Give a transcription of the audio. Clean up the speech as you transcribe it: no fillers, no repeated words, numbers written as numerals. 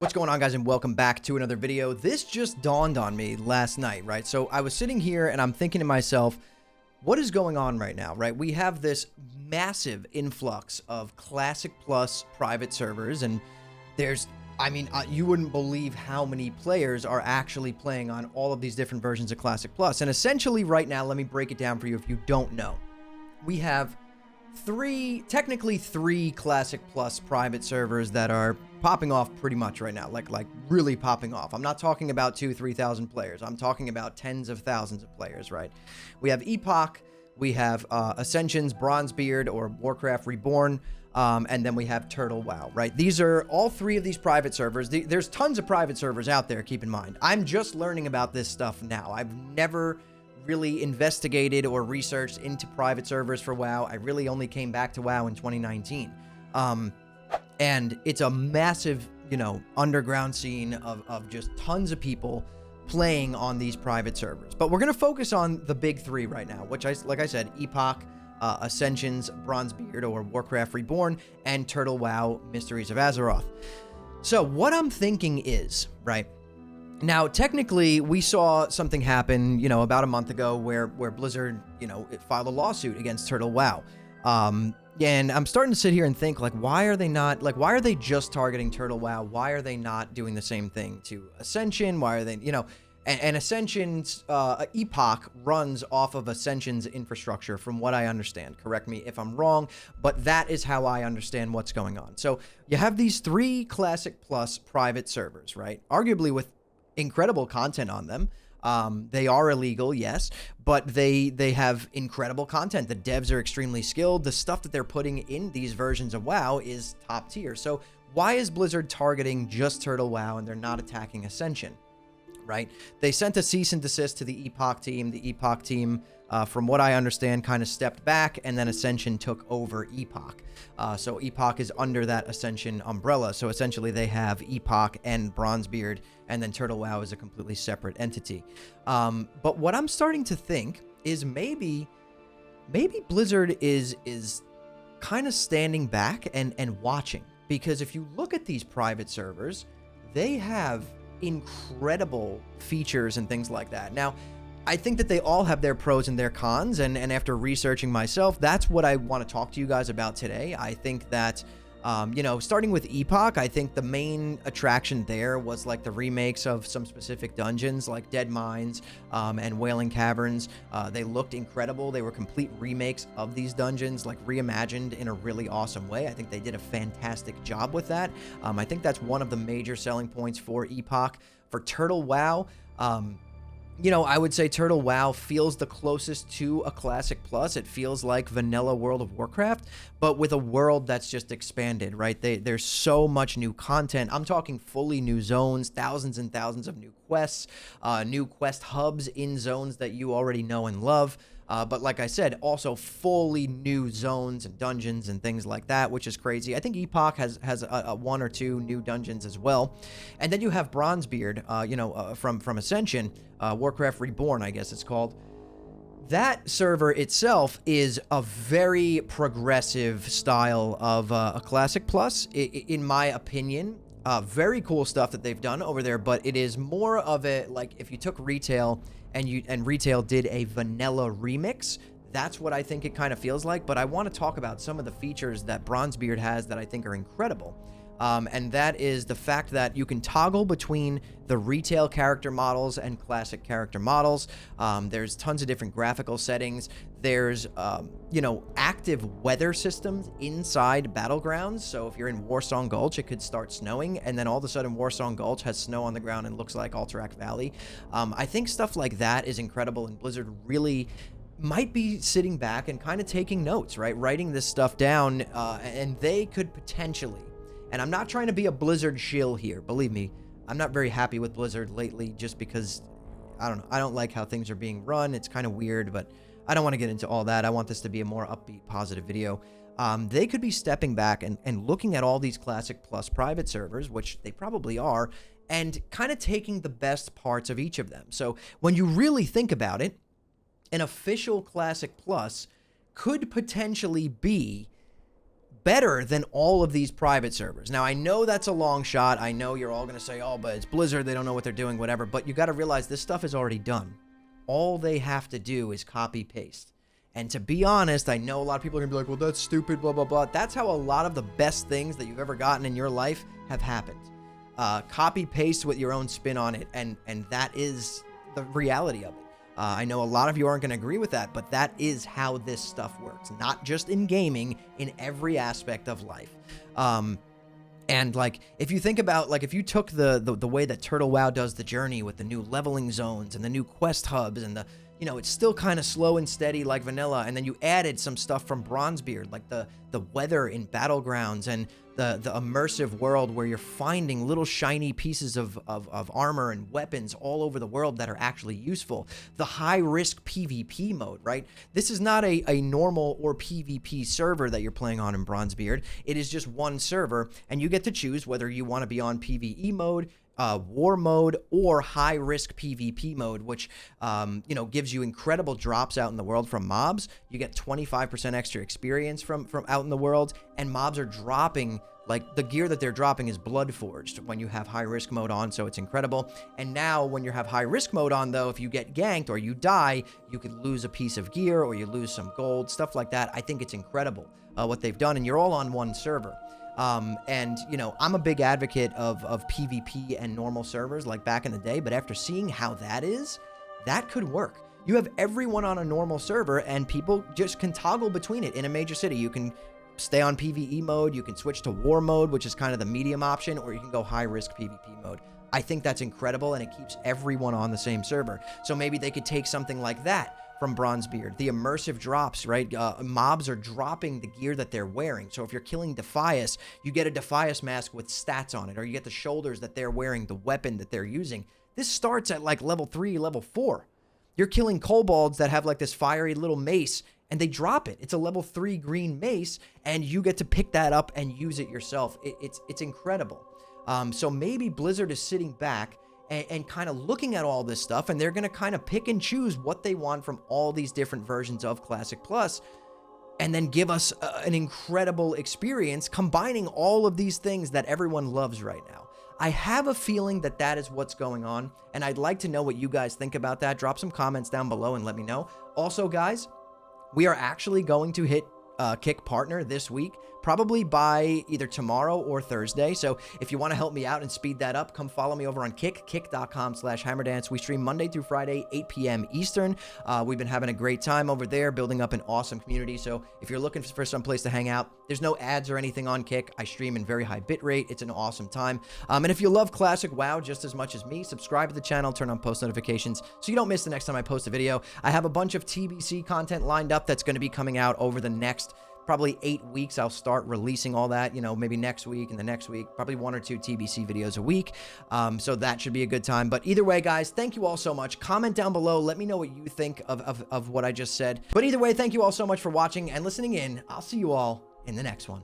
What's going on, guys, and welcome back to another video. This just dawned on me last night, right? So I was sitting here and I'm thinking to myself, what is going on right now, right? We have this massive influx of Classic Plus private servers, and you wouldn't believe how many players are actually playing on all of these different versions of Classic Plus. And essentially right now, let me break it down for you if you don't know. We have technically three Classic Plus private servers that are popping off pretty much right now, like really popping off. I'm not talking about 2,000-3,000 players. I'm talking about tens of thousands of players, right? We have Epoch, we have Ascension's Bronzebeard or Warcraft Reborn, and then we have Turtle WoW, right? These are all three of these private servers. There's tons of private servers out there, keep in mind. I'm just learning about this stuff now. I've never really investigated or researched into private servers for WoW. I really only came back to WoW in 2019. And it's a massive, underground scene of just tons of people playing on these private servers. But we're going to focus on the big three right now, which, like I said, Epoch, Ascension's Bronzebeard or Warcraft Reborn, and Turtle WoW Mysteries of Azeroth. So what I'm thinking is, right, now, technically, we saw something happen, about a month ago where Blizzard, it filed a lawsuit against Turtle WoW. And I'm starting to sit here and think, why are they just targeting Turtle WoW? Why are they not doing the same thing to Ascension? Why are they, and Ascension's, Epoch runs off of Ascension's infrastructure, from what I understand. Correct me if I'm wrong, but that is how I understand what's going on. So you have these three Classic Plus private servers, right? Arguably with incredible content on them. They are illegal, yes, but they have incredible content. The devs are extremely skilled. The stuff that they're putting in these versions of WoW is top tier. So why is Blizzard targeting just Turtle WoW and they're not attacking Ascension, right? They sent a cease and desist to the Epoch team. The Epoch team, from what I understand, kind of stepped back, and then Ascension took over Epoch. So Epoch is under that Ascension umbrella. So essentially they have Epoch and Bronzebeard, and then Turtle WoW is a completely separate entity. But what I'm starting to think is maybe Blizzard is kind of standing back and watching. Because if you look at these private servers, they have incredible features and things like that. Now, I think that they all have their pros and their cons, and after researching myself, that's what I want to talk to you guys about today. I think that, starting with Epoch, I think the main attraction there was the remakes of some specific dungeons like Dead Mines and Wailing Caverns. They looked incredible. They were complete remakes of these dungeons, reimagined in a really awesome way. I think they did a fantastic job with that. I think that's one of the major selling points for Epoch. For Turtle WoW, I would say Turtle WoW feels the closest to a Classic Plus. It feels like vanilla World of Warcraft, but with a world that's just expanded, right? There's so much new content. I'm talking fully new zones, thousands and thousands of new quests, new quest hubs in zones that you already know and love. But like I said, also fully new zones and dungeons and things like that, which is crazy. I think Epoch has a one or two new dungeons as well. And then you have Bronzebeard, from Ascension, Warcraft Reborn, I guess it's called. That server itself is a very progressive style of a Classic Plus, in my opinion. Very cool stuff that they've done over there, but it is more of a, if you took Retail and Retail did a vanilla remix, that's what I think it kind of feels like. But I want to talk about some of the features that Bronzebeard has that I think are incredible. And that is the fact that you can toggle between the Retail character models and Classic character models. There's tons of different graphical settings. There's, active weather systems inside Battlegrounds. So if you're in Warsong Gulch, it could start snowing, and then all of a sudden Warsong Gulch has snow on the ground and looks like Alterac Valley. I think stuff like that is incredible, and Blizzard really might be sitting back and kind of taking notes, right? Writing this stuff down, and they could potentially, and I'm not trying to be a Blizzard shill here, believe me, I'm not very happy with Blizzard lately just because, I don't know, I don't like how things are being run. It's kind of weird, but I don't want to get into all that. I want this to be a more upbeat, positive video. They could be stepping back and looking at all these Classic Plus private servers, which they probably are, and kind of taking the best parts of each of them. So when you really think about it, an official Classic Plus could potentially be better than all of these private servers. Now, I know that's a long shot. I know you're all going to say, oh, but it's Blizzard. They don't know what they're doing, whatever. But you got to realize this stuff is already done. All they have to do is copy paste. And to be honest, I know a lot of people are going to be like, well, that's stupid, blah, blah, blah. That's how a lot of the best things that you've ever gotten in your life have happened. Copy paste with your own spin on it. And that is the reality of it. I know a lot of you aren't going to agree with that, but that is how this stuff works. Not just in gaming, in every aspect of life. And like, if you think about, like, if you took the way that Turtle WoW does the journey with the new leveling zones and the new quest hubs and the, you know, it's still kind of slow and steady like vanilla, and then you added some stuff from Bronzebeard, like the weather in Battlegrounds and the immersive world where you're finding little shiny pieces of armor and weapons all over the world that are actually useful. The high-risk PvP mode, right? This is not a normal or PvP server that you're playing on in Bronzebeard. It is just one server, and you get to choose whether you want to be on PvE mode, war mode, or high-risk PvP mode, which, you know, gives you incredible drops out in the world from mobs. You get 25% extra experience from out in the world, and mobs are dropping, like, the gear that they're dropping is Bloodforged when you have high-risk mode on, so it's incredible. And now, when you have high-risk mode on, though, if you get ganked or you die, you could lose a piece of gear or you lose some gold, stuff like that. I think it's incredible what they've done, and you're all on one server. And, you know, I'm a big advocate of PvP and normal servers like back in the day, but after seeing how that is, that could work. You have everyone on a normal server and people just can toggle between it in a major city. You can stay on PvE mode, you can switch to war mode, which is kind of the medium option, or you can go high risk PvP mode. I think that's incredible, and it keeps everyone on the same server. So maybe they could take something like that from Bronzebeard. The immersive drops, right? Mobs are dropping the gear that they're wearing. So if you're killing Defias, you get a Defias mask with stats on it, or you get the shoulders that they're wearing, the weapon that they're using. This starts at like level 3, level 4. You're killing kobolds that have like this fiery little mace, and they drop it. It's a level 3 green mace, and you get to pick that up and use it yourself. It's incredible. So maybe Blizzard is sitting back and kind of looking at all this stuff, and they're going to kind of pick and choose what they want from all these different versions of Classic Plus, and then give us an incredible experience combining all of these things that everyone loves right now. I have a feeling that that is what's going on, and I'd like to know what you guys think about that. Drop some comments down below and let me know. Also, guys, we are actually going to hit Kick Partner this week, probably by either tomorrow or Thursday. So if you want to help me out and speed that up, come follow me over on Kick, kick.com/hammerdance. We stream Monday through Friday, 8 p.m. Eastern. We've been having a great time over there, building up an awesome community. So if you're looking for some place to hang out, there's no ads or anything on Kick. I stream in very high bit rate. It's an awesome time. And if you love Classic WoW just as much as me, subscribe to the channel, turn on post notifications so you don't miss the next time I post a video. I have a bunch of TBC content lined up that's going to be coming out over the next probably 8 weeks. I'll start releasing all that, you know, maybe next week and the next week, probably 1 or 2 TBC videos a week. So that should be a good time. But either way, guys, thank you all so much. Comment down below. Let me know what you think of what I just said. But either way, thank you all so much for watching and listening in. I'll see you all in the next one.